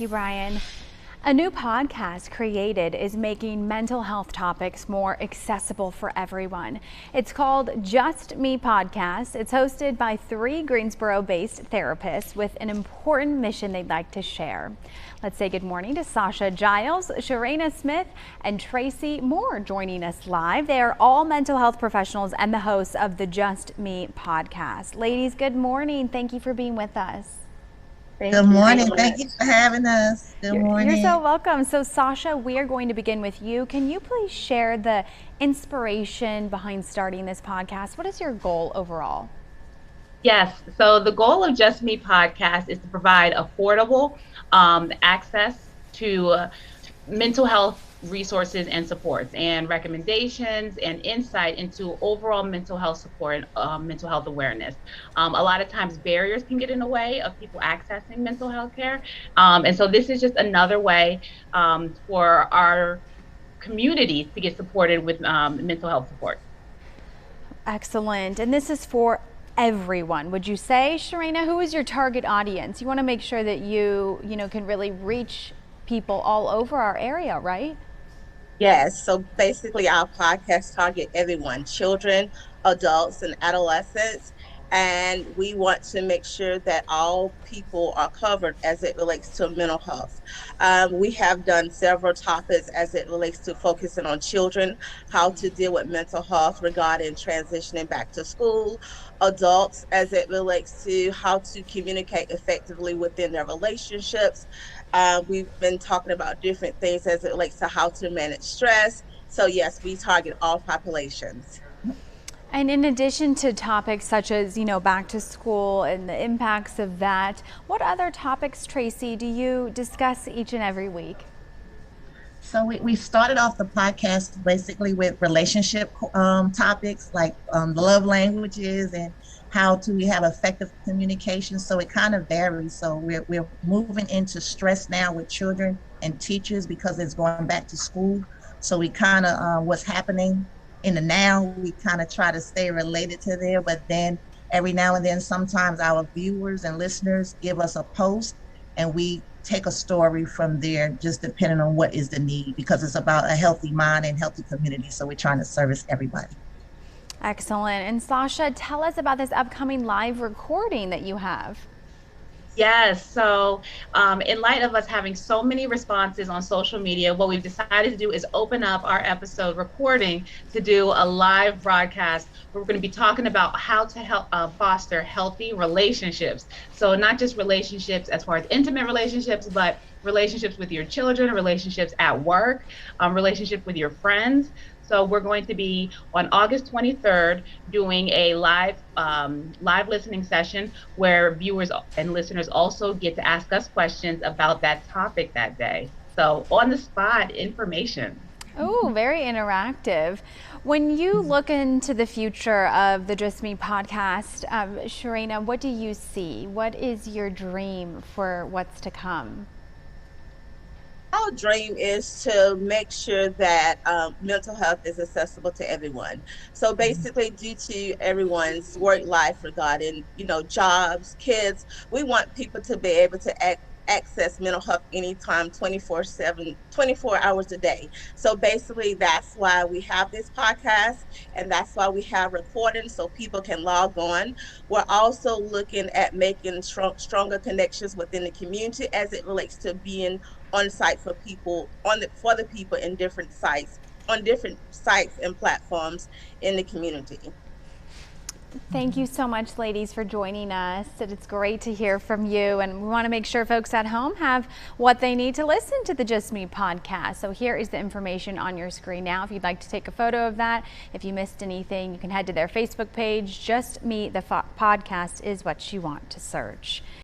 you, Brian. A new podcast created is making mental health topics more accessible for everyone. It's called Just Me Podcast. It's hosted by 3 Greensboro-based therapists with an important mission they'd like to share. Let's say good morning to Sasha Giles, Sharena Smith, and Tracy Moore joining us live. They are all mental health professionals and the hosts of the Just Me Podcast. Ladies, good morning. Thank you for being with us. Good morning. Thank you for having us. Good morning. You're so welcome. So Sasha, we are going to begin with you. Can you please share the inspiration behind starting this podcast? What is your goal overall? Yes. So the goal of Just Me Podcast is to provide affordable access to mental health resources and supports and recommendations and insight into overall mental health support and mental health awareness. A lot of times barriers can get in the way of people accessing mental health care. And so this is just another way for our communities to get supported with mental health support. Excellent. And this is for everyone, would you say? Sharena, who is your target audience? You want to make sure that you can really reach people all over our area, right? Yes. So basically our podcast target everyone, children, adults, and adolescents. And we want to make sure that all people are covered as it relates to mental health. We have done several topics as it relates to focusing on children, how to deal with mental health regarding transitioning back to school, adults as it relates to how to communicate effectively within their relationships. We've been talking about different things as it relates to how to manage stress. So yes, we target all populations. And in addition to topics such as, back to school and the impacts of that, what other topics, Tracy, do you discuss each and every week? So we started off the podcast basically with relationship topics like love languages and how to have effective communication. So it kind of varies. So we're moving into stress now with children and teachers because it's going back to school. So we kind of what's happening in the now, we kind of try to stay related to there, but then every now and then sometimes our viewers and listeners give us a post and we take a story from there, just depending on what is the need, because it's about a healthy mind and healthy community. So we're trying to service everybody. Excellent. And Sasha, tell us about this upcoming live recording that you have. Yes. So in light of us having so many responses on social media, what we've decided to do is open up our episode recording to do a live broadcast where we're going to be talking about how to help foster healthy relationships. So not just relationships as far as intimate relationships, but relationships with your children, relationships at work, relationships with your friends. So we're going to be on August 23rd doing a live listening session where viewers and listeners also get to ask us questions about that topic that day. So on the spot information. Oh, very interactive. When you look into the future of the Just Me podcast, Sharena, what do you see? What is your dream for what's to come? Our dream is to make sure that mental health is accessible to everyone. So basically, due to everyone's work life regarding, jobs, kids, we want people to be able to access mental health anytime, 24/7, 24 hours a day. So basically, that's why we have this podcast, and that's why we have recording so people can log on. We're also looking at making stronger connections within the community as it relates to being on site for people, for the people in different sites, on different sites and platforms in the community. Thank you so much, ladies, for joining us. It's great to hear from you, and we want to make sure folks at home have what they need to listen to the Just Me podcast. So here is the information on your screen now. If you'd like to take a photo of that, if you missed anything, you can head to their Facebook page. Just Me, the podcast is what you want to search.